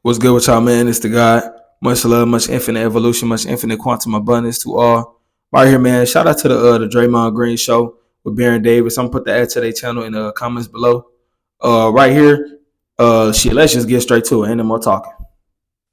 What's good with y'all, man? It's the God. Much love, much infinite evolution, much infinite quantum abundance to all. Right here, man. Shout out to the Draymond Green Show with Baron Davis. I'm gonna put the ad to their channel in the comments below. Right here. Let's just get straight to it. Ain't no more talking.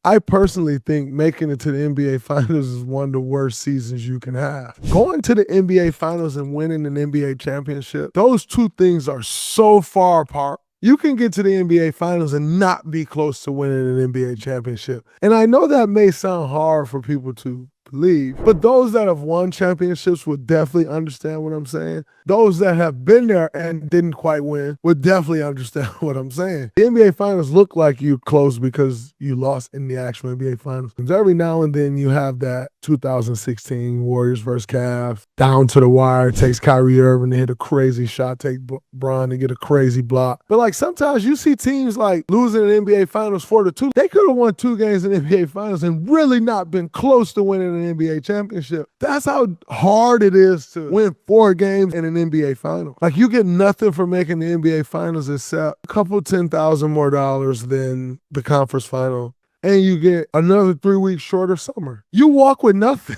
I personally think making it to the NBA Finals is one of the worst seasons you can have. Going to the NBA Finals and winning an NBA championship, those two things are so far apart. You can get to the NBA Finals and not be close to winning an NBA championship. And I know that may sound hard for people to believe, but those that have won championships would definitely understand what I'm saying. Those that have been there and didn't quite win would definitely understand what I'm saying. The NBA Finals look like you close because you lost in the actual NBA Finals. And every now and then you have that 2016 Warriors versus Cavs, down to the wire, takes Kyrie Irving to hit a crazy shot, take Bron to get a crazy block. But like sometimes you see teams like losing an NBA Finals 4-2. They could have won 2 games in the NBA Finals and really not been close to winning an NBA championship. That's how hard it is to win 4 games in an NBA final. Like you get nothing for making the NBA Finals except a couple $10,000 more than the conference final. And you get another 3 weeks shorter summer. You walk with nothing.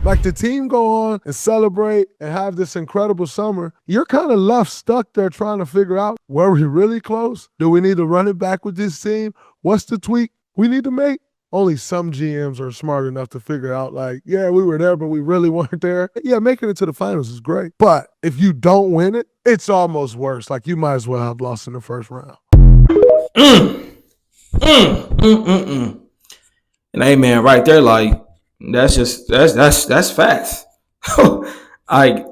Like the team go on and celebrate and have this incredible summer. You're kind of left stuck there trying to figure out, were we really close? Do we need to run it back with this team? What's the tweak we need to make? Only some GMs are smart enough to figure out like, yeah, we were there, but we really weren't there. Yeah, making it to the finals is great. But if you don't win it, it's almost worse. Like you might as well have lost in the first round. And hey, man, right there, like that's facts. Like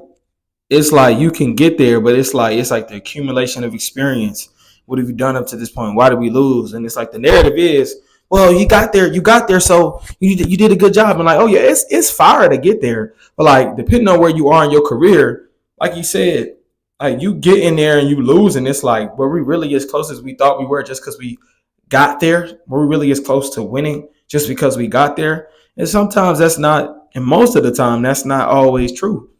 it's like you can get there, but it's like the accumulation of experience. What have you done up to this point? Why did we lose? And it's like the narrative is, well, you got there, so you did a good job. And like, oh yeah, it's fire to get there, but like depending on where you are in your career, like you said, like you get in there and you lose, and it's like, were we really as close as we thought we were just because we got there? Were we really as close to winning just because we got there? And sometimes that's not, and most of the time that's not always true.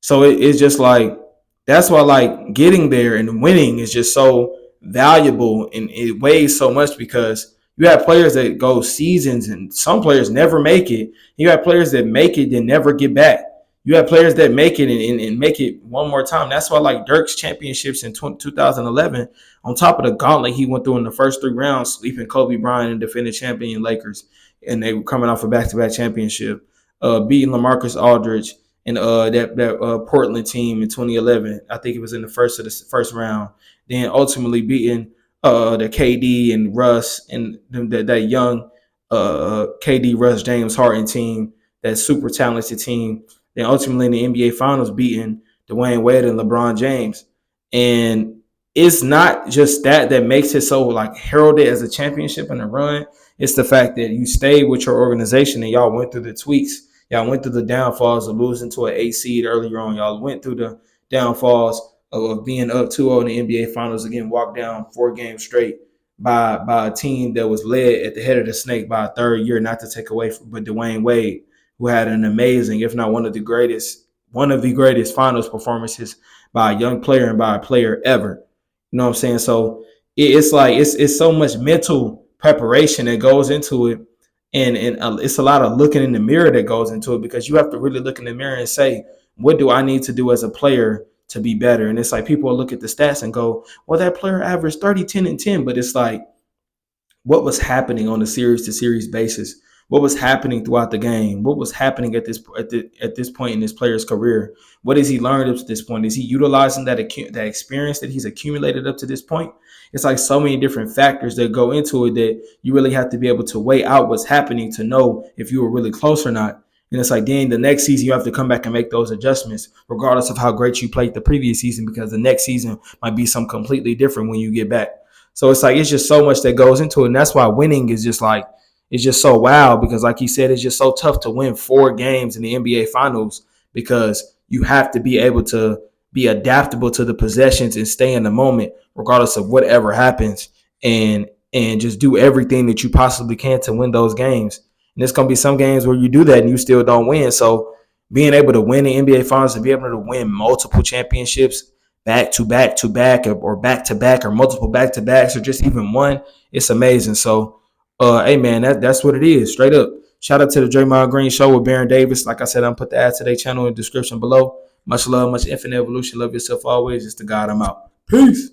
So it's just like that's why like getting there and winning is just so valuable, and it weighs so much because you have players that go seasons and some players never make it. You have players that make it and never get back. You have players that make it and make it one more time. That's why like Dirk's championships in 2011, on top of the gauntlet he went through in the first 3 rounds, sleeping Kobe Bryant and defending champion Lakers, and they were coming off a back-to-back championship, beating LaMarcus Aldridge and that Portland team in 2011. I think it was in the first round. Then ultimately beating the KD and Russ and that young KD, Russ, James Harden team, that super talented team. Then ultimately in the NBA Finals beating Dwayne Wade and LeBron James. And it's not just that makes it so like heralded as a championship and a run. It's the fact that you stayed with your organization and y'all went through the tweaks. Y'all went through the downfalls of losing to an 8 seed earlier on. Y'all went through the downfalls of being up 2-0 in the NBA Finals, again, walked down 4 games straight by a team that was led at the head of the snake by a third year, not to take away from, but Dwayne Wade, who had an amazing, if not one of the greatest finals performances by a young player and by a player ever. You know what I'm saying? So it's like it's so much mental preparation that goes into it, and it's a lot of looking in the mirror that goes into it, because you have to really look in the mirror and say, what do I need to do as a player to be better? And it's like people will look at the stats and go, well, that player averaged 30, 10, and 10. But it's like, what was happening on a series to series basis? What was happening throughout the game? What was happening at this point in this player's career? What has he learned up to this point? Is he utilizing that experience that he's accumulated up to this point? It's like so many different factors that go into it that you really have to be able to weigh out what's happening to know if you were really close or not. And it's like, then the next season, you have to come back and make those adjustments, regardless of how great you played the previous season, because the next season might be something completely different when you get back. So it's like, it's just so much that goes into it. And that's why winning is just like, it's just so wild, because like you said, it's just so tough to win 4 games in the NBA Finals, because you have to be able to be adaptable to the possessions and stay in the moment, regardless of whatever happens, and just do everything that you possibly can to win those games. And there's going to be some games where you do that and you still don't win. So being able to win the NBA Finals and be able to win multiple championships back to back to back, or back to back, or multiple back to backs, or just even one, it's amazing. So Hey man, that's what it is, straight up. Shout out to the Draymond Green Show with Baron Davis. Like I said, I'm put the ad to their channel in the description below. Much love, much infinite evolution. Love yourself always. It's the God. I'm out. Peace.